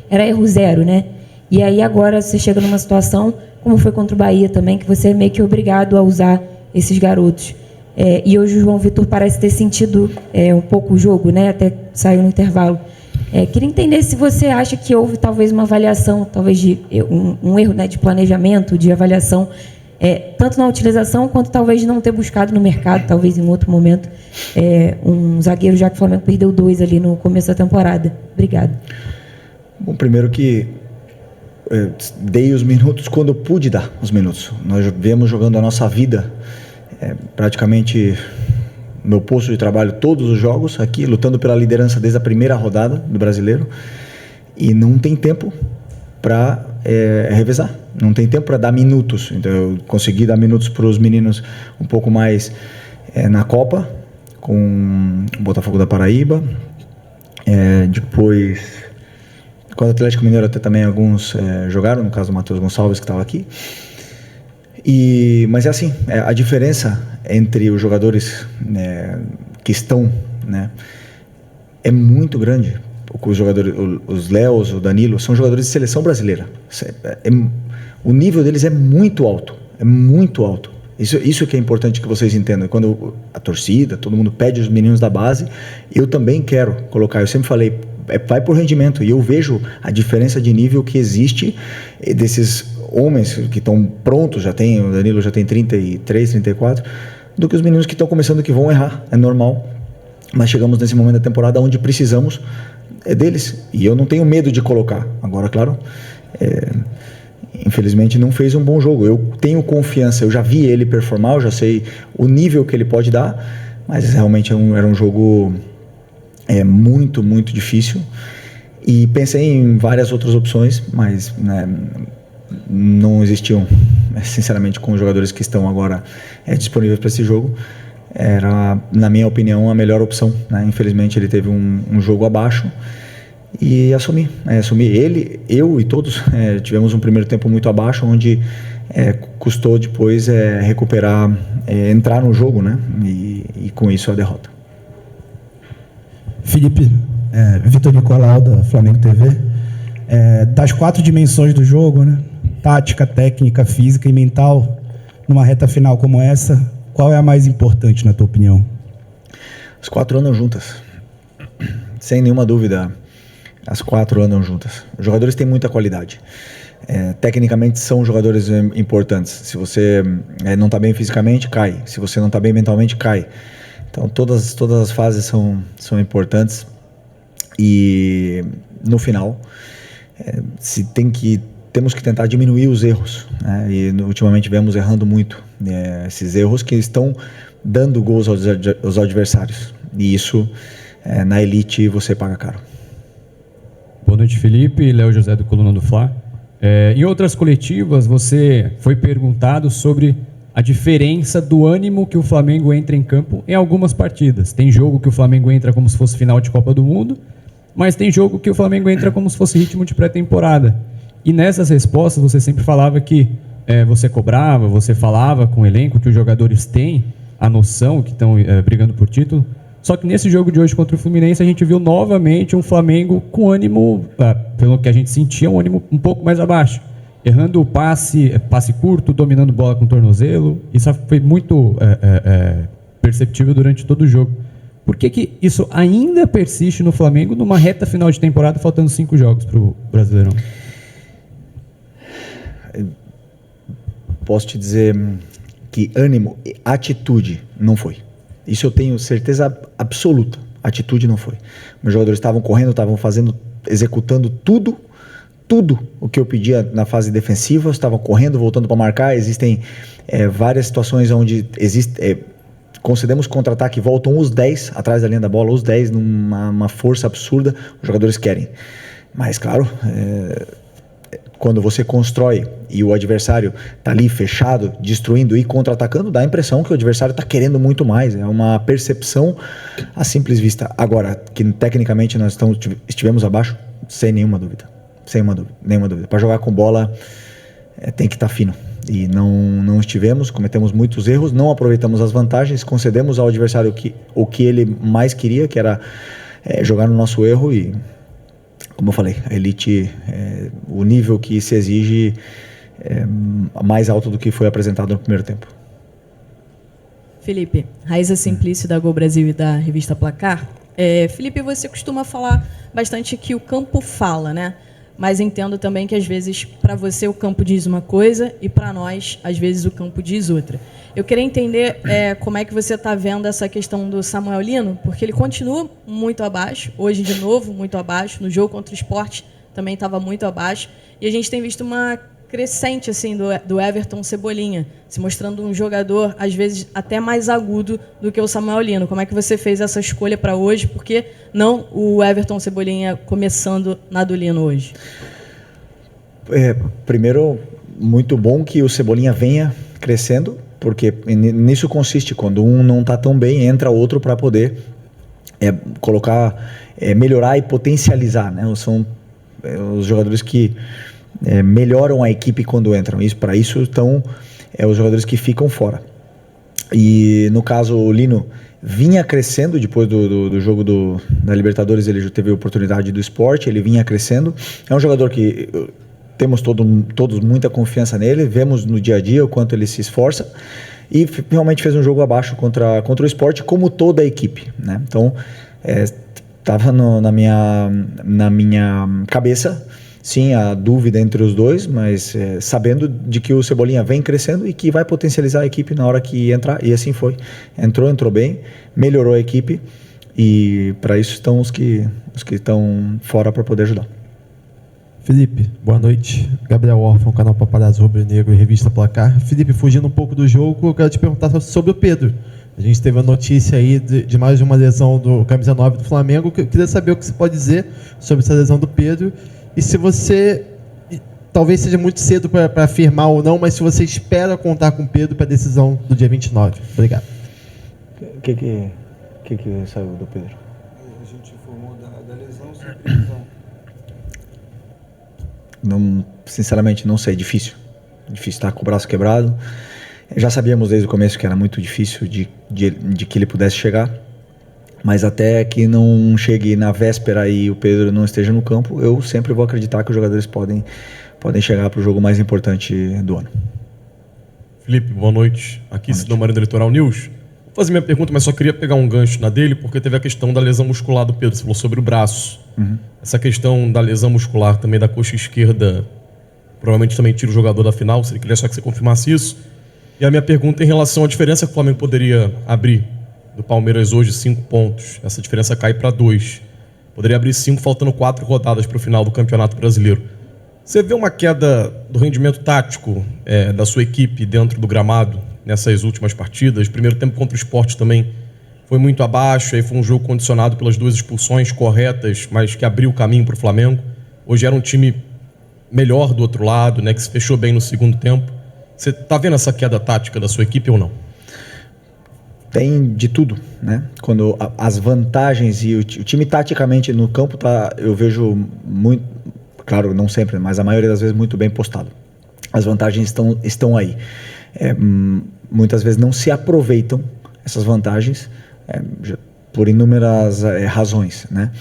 era erro zero, né? E aí agora você chega numa situação, como foi contra o Bahia também, que você é meio que obrigado a usar esses garotos. E hoje o João Vitor parece ter sentido um pouco o jogo, né? Até saiu no intervalo. Queria entender se você acha que houve talvez uma avaliação, talvez de um erro, né, de planejamento, de avaliação, tanto na utilização quanto talvez de não ter buscado no mercado, talvez em outro momento, um zagueiro, já que o Flamengo perdeu 2 ali no começo da temporada. Obrigada. Bom, primeiro que dei os minutos quando eu pude dar os minutos. Nós viemos jogando a nossa vida, praticamente meu posto de trabalho, todos os jogos aqui, lutando pela liderança desde a primeira rodada do Brasileiro, e não tem tempo para revezar, não tem tempo para dar minutos. Então eu consegui dar minutos para os meninos um pouco mais na Copa, com o Botafogo da Paraíba, depois quando o Atlético Mineiro até também alguns jogaram, no caso do Matheus Gonçalves, que estava aqui. Mas é assim, a diferença entre os jogadores que estão, né, é muito grande. Os jogadores, os Léos, o Danilo, são jogadores de seleção brasileira. O nível deles é muito alto, Isso que é importante que vocês entendam. Quando a torcida, todo mundo pede os meninos da base, eu também quero colocar. Eu sempre falei, vai por rendimento, e eu vejo a diferença de nível que existe desses homens que estão prontos, o Danilo já tem 33, 34, do que os meninos que estão começando, que vão errar, é normal, mas chegamos nesse momento da temporada onde precisamos deles, e eu não tenho medo de colocar. Agora, claro, infelizmente não fez um bom jogo, eu tenho confiança, eu já vi ele performar, eu já sei o nível que ele pode dar, mas realmente era um jogo muito, muito difícil, e pensei em várias outras opções, mas não existiam, sinceramente, com os jogadores que estão agora disponíveis para esse jogo. Era, na minha opinião, a melhor opção, né? Infelizmente ele teve um jogo abaixo, e assumi ele, eu e todos tivemos um primeiro tempo muito abaixo, onde custou depois recuperar, entrar no jogo, né? E com isso a derrota. Felipe, Vitor Nicolau, da Flamengo TV. Das 4 dimensões do jogo, né? Tática, técnica, física e mental, numa reta final como essa, qual é a mais importante, na tua opinião? As 4 andam juntas, sem nenhuma dúvida. As 4 andam juntas. Os jogadores têm muita qualidade. Tecnicamente são jogadores importantes. Se você não está bem fisicamente, cai. Se você não está bem mentalmente, cai. Então todas as fases são importantes. E no final, temos que tentar diminuir os erros, né? E ultimamente vemos errando muito, esses erros que estão dando gols aos adversários. E isso, na elite, você paga caro. Boa noite, Felipe. Léo José, do Coluna do Fla. Em outras coletivas, você foi perguntado sobre a diferença do ânimo que o Flamengo entra em campo em algumas partidas. Tem jogo que o Flamengo entra como se fosse final de Copa do Mundo, mas tem jogo que o Flamengo entra como se fosse ritmo de pré-temporada. E nessas respostas você sempre falava que você cobrava, você falava com o elenco que os jogadores têm a noção que estão brigando por título. Só que nesse jogo de hoje contra o Fluminense a gente viu novamente um Flamengo com ânimo, pelo que a gente sentia, um ânimo um pouco mais abaixo. Errando o passe curto, dominando bola com o tornozelo. Isso foi muito perceptível durante todo o jogo. Por que isso ainda persiste no Flamengo numa reta final de temporada, faltando 5 jogos para o Brasileirão? Posso te dizer que ânimo, atitude não foi. Isso eu tenho certeza absoluta. Atitude não foi. Meus jogadores estavam correndo, estavam fazendo, executando tudo o que eu pedia na fase defensiva, estavam correndo, voltando para marcar. Existem várias situações onde concedemos contra-ataque, voltam os 10 atrás da linha da bola, os 10 numa força absurda, os jogadores querem. Mas claro, quando você constrói e o adversário está ali fechado, destruindo e contra-atacando, dá a impressão que o adversário está querendo muito mais. É uma percepção à simples vista. Agora, que tecnicamente nós estivemos abaixo, sem nenhuma dúvida. Nenhuma dúvida. Para jogar com bola, tem que estar fino. E não estivemos, cometemos muitos erros, não aproveitamos as vantagens, concedemos ao adversário o que ele mais queria, que era jogar no nosso erro, e como eu falei, a elite, o nível que se exige é mais alto do que foi apresentado no primeiro tempo. Felipe, Raíza Simplício da Gol Brasil e da revista Placar. Felipe, você costuma falar bastante que o campo fala, né? Mas entendo também que às vezes para você o campo diz uma coisa e para nós às vezes o campo diz outra. Eu queria entender como é que você está vendo essa questão do Samuel Lino, porque ele continua muito abaixo, hoje de novo muito abaixo, no jogo contra o Sport também estava muito abaixo, e a gente tem visto uma crescente assim do Everton Cebolinha, se mostrando um jogador às vezes até mais agudo do que o Samuel Lino. Como é que você fez essa escolha para hoje? Por que não o Everton Cebolinha começando na do Lino hoje? Primeiro, muito bom que o Cebolinha venha crescendo, porque nisso consiste, quando um não está tão bem, entra outro para poder colocar, melhorar e potencializar, né? São os jogadores que melhoram a equipe quando entram. Para isso estão os jogadores que ficam fora. E no caso o Lino vinha crescendo depois do jogo da Libertadores, ele já teve a oportunidade do Sport, ele vinha crescendo. É um jogador que temos todos muita confiança nele, vemos no dia a dia o quanto ele se esforça, e realmente fez um jogo abaixo contra o Sport, como toda a equipe, né? Então estava na minha cabeça, sim, a dúvida entre os dois, mas sabendo de que o Cebolinha vem crescendo e que vai potencializar a equipe na hora que entrar, e assim foi. Entrou bem, melhorou a equipe, e para isso estão os que estão fora para poder ajudar. Felipe, boa noite. Gabriel Orfão, canal Paparazzo Rubro Negro e revista Placar. Felipe, fugindo um pouco do jogo, eu quero te perguntar sobre o Pedro. A gente teve a notícia aí de mais uma lesão do camisa 9 do Flamengo. Eu queria saber o que você pode dizer sobre essa lesão do Pedro. E se você, talvez seja muito cedo para afirmar ou não, mas se você espera contar com o Pedro para a decisão do dia 29. Obrigado. O que saiu do Pedro? A gente informou da lesão sem previsão. Não, sinceramente, não sei. Difícil estar com o braço quebrado. Já sabíamos desde o começo que era muito difícil de que ele pudesse chegar. Mas até que não chegue na véspera e o Pedro não esteja no campo, eu sempre vou acreditar que os jogadores podem chegar para o jogo mais importante do ano. Felipe, boa noite. Aqui Cidão Marino do Litoral News. Vou fazer minha pergunta, mas só queria pegar um gancho na dele, porque teve a questão da lesão muscular do Pedro. Você falou sobre o braço. Uhum. Essa questão da lesão muscular também da coxa esquerda, provavelmente também tira o jogador da final. Seria queria só que você confirmasse isso. E a minha pergunta em relação à diferença que o Flamengo poderia abrir do Palmeiras hoje, 5 pontos. Essa diferença cai para 2. Poderia abrir 5, faltando 4 rodadas para o final do Campeonato Brasileiro. Você vê uma queda do rendimento tático da sua equipe dentro do gramado nessas últimas partidas? Primeiro tempo contra o Sport também foi muito abaixo, aí foi um jogo condicionado pelas 2 expulsões corretas, mas que abriu o caminho para o Flamengo. Hoje era um time melhor do outro lado, né, que se fechou bem no segundo tempo. Você está vendo essa queda tática da sua equipe ou não? Tem de tudo, né? Quando as vantagens e o time taticamente no campo eu vejo muito, claro, não sempre, mas a maioria das vezes muito bem postado. As vantagens estão aí. Muitas vezes não se aproveitam essas vantagens por inúmeras razões, né?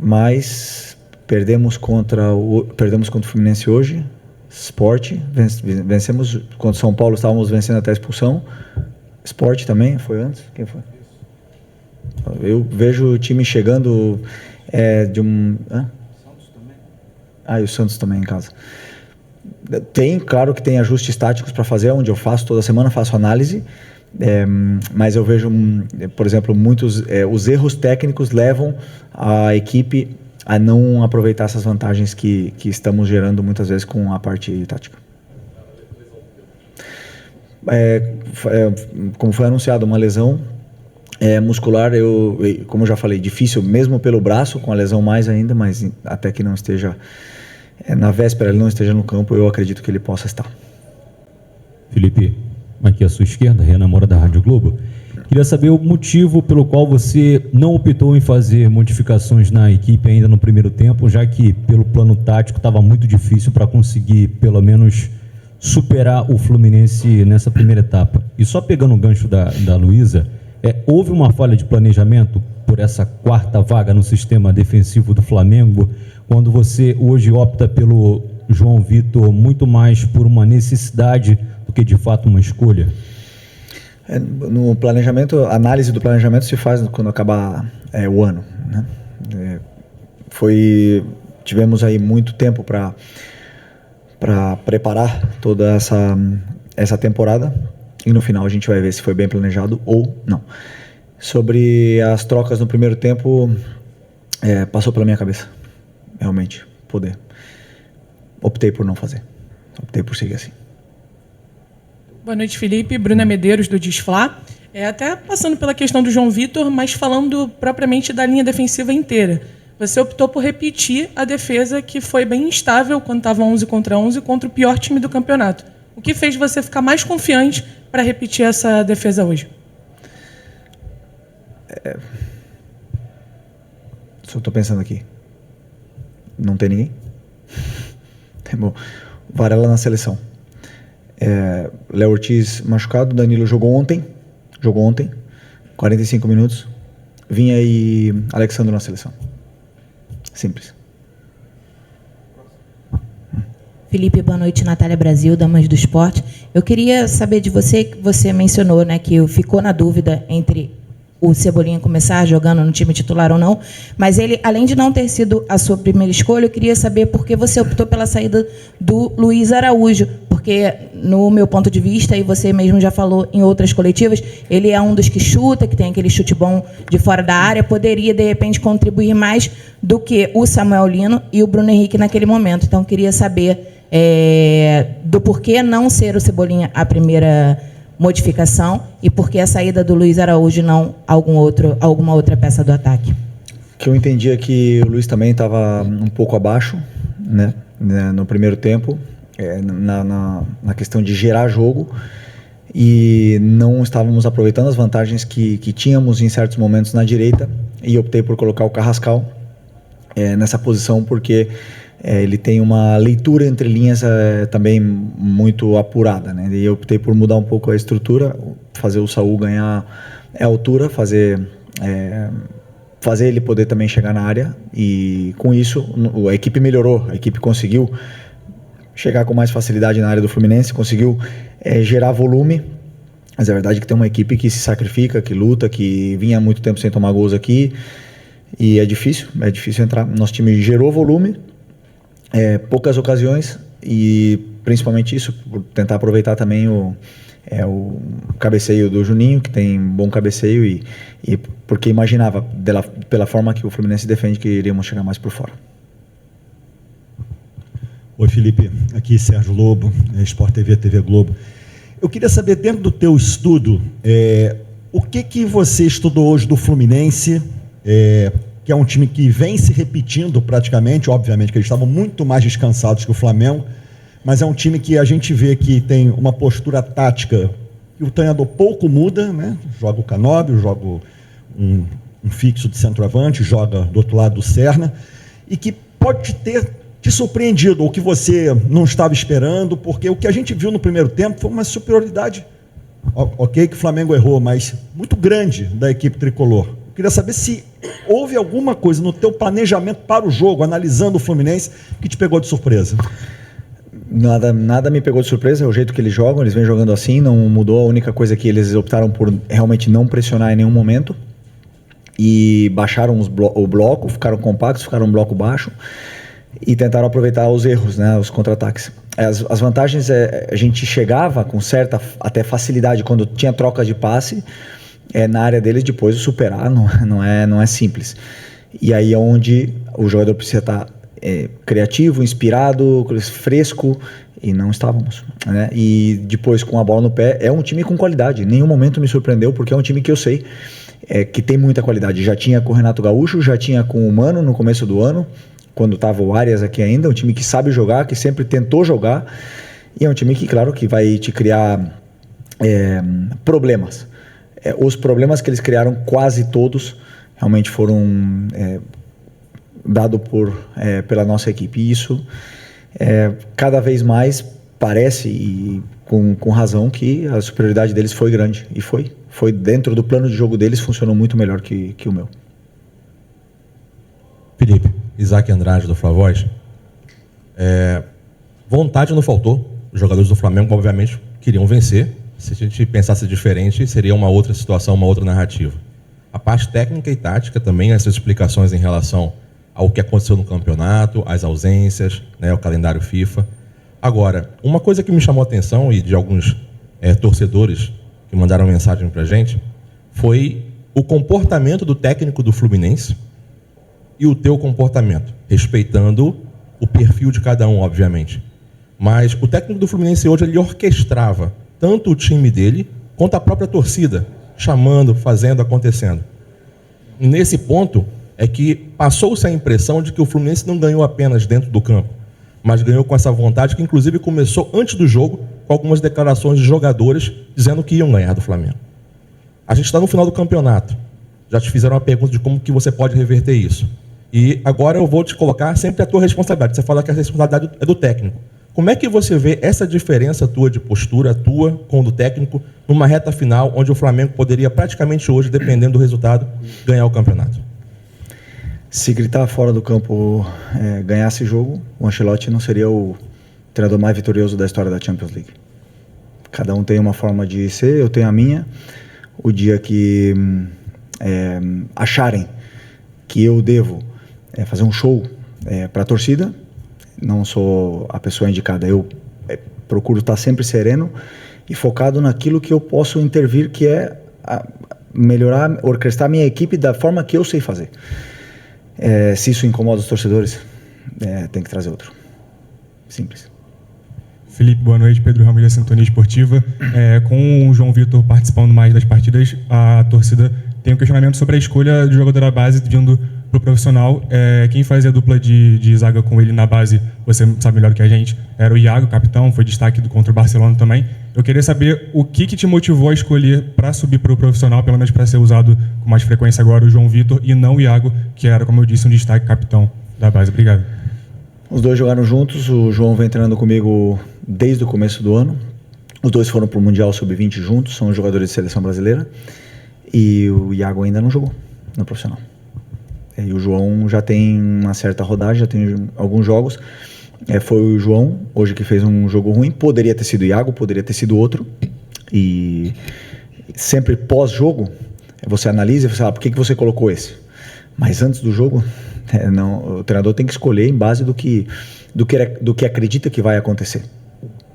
Mas perdemos contra o Fluminense hoje. Sport, vencemos contra o São Paulo, estávamos vencendo até a expulsão. Sport também, foi antes? Quem foi? Eu vejo o time chegando de um... Santos também. E o Santos também em casa. Claro que tem ajustes táticos para fazer, onde eu faço toda semana, faço análise, mas eu vejo, por exemplo, muitos os erros técnicos levam a equipe a não aproveitar essas vantagens que estamos gerando muitas vezes com a parte tática. Como foi anunciado, uma lesão muscular, como eu já falei, difícil mesmo pelo braço, com a lesão mais ainda, mas até que não esteja, na véspera ele não esteja no campo, eu acredito que ele possa estar. Felipe, aqui à sua esquerda, Renan Moura da Rádio Globo. Queria saber o motivo pelo qual você não optou em fazer modificações na equipe ainda no primeiro tempo, já que pelo plano tático estava muito difícil para conseguir pelo menos superar o Fluminense nessa primeira etapa. E só pegando o gancho da Luísa, houve uma falha de planejamento por essa quarta vaga no sistema defensivo do Flamengo, quando você hoje opta pelo João Vitor muito mais por uma necessidade do que de fato uma escolha? No planejamento, a análise do planejamento se faz quando acabar o ano, né? Tivemos aí muito tempo para preparar toda essa temporada e no final a gente vai ver se foi bem planejado ou não. Sobre as trocas no primeiro tempo, passou pela minha cabeça, realmente, poder. Optei por não fazer, optei por seguir assim. Boa noite, Felipe. Bruna Medeiros, do Disflá. Até passando pela questão do João Vitor, mas falando propriamente da linha defensiva inteira. Você optou por repetir a defesa que foi bem instável quando estava 11 contra 11 contra o pior time do campeonato. O que fez você ficar mais confiante para repetir essa defesa hoje? Só estou pensando aqui. Não tem ninguém? Bom, Varela na seleção. Léo Ortiz machucado, Danilo jogou ontem, 45 minutos. Vinha e Alexandre na seleção. Simples. Felipe, boa noite. Natália Brasil, Damas do Esporte. Eu queria saber de você, que você mencionou, né, que ficou na dúvida entre o Cebolinha começar jogando no time titular ou não, mas ele, além de não ter sido a sua primeira escolha, eu queria saber por que você optou pela saída do Luiz Araújo, porque, no meu ponto de vista, e você mesmo já falou em outras coletivas, ele é um dos que chuta, que tem aquele chute bom de fora da área, poderia, de repente, contribuir mais do que o Samuel Lino e o Bruno Henrique naquele momento. Então, eu queria saber do porquê não ser o Cebolinha a primeira modificação e por que a saída do Luiz Araújo e não alguma outra peça do ataque. O que eu entendi é que o Luiz também estava um pouco abaixo, né, no primeiro tempo, na questão de gerar jogo, e não estávamos aproveitando as vantagens que tínhamos em certos momentos na direita, e optei por colocar o Carrascal nessa posição porque ele tem uma leitura entre linhas também muito apurada, né? E eu optei por mudar um pouco a estrutura, fazer o Saul ganhar altura, fazer ele poder também chegar na área, e com isso a equipe melhorou, a equipe conseguiu chegar com mais facilidade na área do Fluminense, conseguiu gerar volume, mas é verdade que tem uma equipe que se sacrifica, que luta, que vinha há muito tempo sem tomar gols aqui, e é difícil entrar. Nosso time gerou volume, poucas ocasiões, e principalmente isso, por tentar aproveitar também o cabeceio do Juninho, que tem bom cabeceio, e porque imaginava, pela forma que o Fluminense defende, que iríamos chegar mais por fora. Oi, Felipe, aqui Sérgio Lobo, Sport TV, TV Globo. Eu queria saber, dentro do teu estudo, o que você estudou hoje do Fluminense, que é um time que vem se repetindo praticamente, obviamente que eles estavam muito mais descansados que o Flamengo, mas é um time que a gente vê que tem uma postura tática que o treinador pouco muda, né? Joga o Canóbio, joga um fixo de centroavante, joga do outro lado do Serna, e que pode ter te surpreendido, ou que você não estava esperando, porque o que a gente viu no primeiro tempo foi uma superioridade, ok, que o Flamengo errou, mas muito grande da equipe tricolor. Queria saber se houve alguma coisa no teu planejamento para o jogo, analisando o Fluminense, que te pegou de surpresa. Nada me pegou de surpresa, é o jeito que eles jogam, eles vêm jogando assim, não mudou. A única coisa que eles optaram por realmente não pressionar em nenhum momento, e baixaram o bloco, ficaram compactos, ficaram um bloco baixo, e tentaram aproveitar os erros, né, os contra-ataques. As vantagens, a gente chegava com certa até facilidade quando tinha troca de passe, na área deles. Depois o superar não é simples, e aí é onde o jogador precisa estar criativo, inspirado, fresco, e não estávamos, né? E depois, com a bola no pé, é um time com qualidade. Em nenhum momento me surpreendeu, porque é um time que eu sei que tem muita qualidade. Já tinha com o Renato Gaúcho, já tinha com o Mano no começo do ano, quando estava o Arias aqui ainda. Um time que sabe jogar, que sempre tentou jogar, e é um time que, claro, que vai te criar problemas. Os problemas que eles criaram, quase todos, realmente foram dados pela nossa equipe. E isso, cada vez mais, parece, e com razão, que a superioridade deles foi grande. E foi dentro do plano de jogo deles, funcionou muito melhor que o meu. Felipe, Isaac Andrade do Flavoz. Vontade não faltou. Os jogadores do Flamengo, obviamente, queriam vencer. Se a gente pensasse diferente, seria uma outra situação, uma outra narrativa. A parte técnica e tática também, essas explicações em relação ao que aconteceu no campeonato, as ausências, né, o calendário FIFA. Agora, uma coisa que me chamou a atenção, e de alguns torcedores que mandaram mensagem pra gente, foi o comportamento do técnico do Fluminense e o teu comportamento, respeitando o perfil de cada um, obviamente. Mas o técnico do Fluminense hoje, ele orquestrava tanto o time dele, quanto a própria torcida, chamando, fazendo, acontecendo. E nesse ponto é que passou-se a impressão de que o Fluminense não ganhou apenas dentro do campo, mas ganhou com essa vontade que inclusive começou antes do jogo, com algumas declarações de jogadores dizendo que iam ganhar do Flamengo. A gente está no final do campeonato. Já te fizeram uma pergunta de como que você pode reverter isso. E agora eu vou te colocar sempre a tua responsabilidade. Você fala que a responsabilidade é do técnico. Como é que você vê essa diferença tua de postura, tua com o do técnico, numa reta final onde o Flamengo poderia praticamente hoje, dependendo do resultado, ganhar o campeonato? Se gritar fora do campo ganhasse jogo, o Ancelotti não seria o treinador mais vitorioso da história da Champions League. Cada um tem uma forma de ser, eu tenho a minha. O dia que acharem que eu devo fazer um show para a torcida, não sou a pessoa indicada. Eu procuro estar sempre sereno e focado naquilo que eu posso intervir, que é melhorar, orquestrar minha equipe da forma que eu sei fazer. Se isso incomoda os torcedores, tem que trazer outro. Simples. Felipe, boa noite. Pedro Ramos da Sintonia Esportiva. Com o João Vitor participando mais das partidas, a torcida tem um questionamento sobre a escolha do jogador da base vindo para o profissional. Quem fazia a dupla de zaga com ele na base, você sabe melhor que a gente, era o Iago, capitão, foi destaque contra o Barcelona também. Eu queria saber o que te motivou a escolher para subir para o profissional, pelo menos para ser usado com mais frequência agora, o João Vitor e não o Iago, que era, como eu disse, um destaque capitão da base. Obrigado. Os dois jogaram juntos, o João vem treinando comigo desde o começo do ano. Os dois foram para o Mundial Sub-20 juntos, são jogadores de seleção brasileira. E o Iago ainda não jogou no profissional. E o João já tem uma certa rodagem, já tem alguns jogos. Foi o João, hoje, que fez um jogo ruim. Poderia ter sido o Iago, poderia ter sido outro. E sempre pós-jogo, você analisa e você fala, por que você colocou esse? Mas antes do jogo, o treinador tem que escolher em base do que acredita que vai acontecer.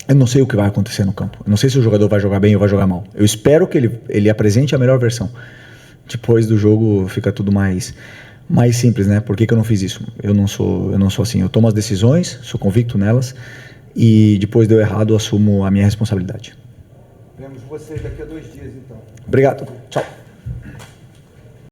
Eu não sei o que vai acontecer no campo. Eu não sei se o jogador vai jogar bem ou vai jogar mal. Eu espero que ele apresente a melhor versão. Depois do jogo fica tudo mais simples, né? Por que eu não fiz isso? Eu não sou assim. Eu tomo as decisões, sou convicto nelas e depois deu errado, eu assumo a minha responsabilidade. Vemos você daqui a 2 dias, então. Obrigado. Tchau.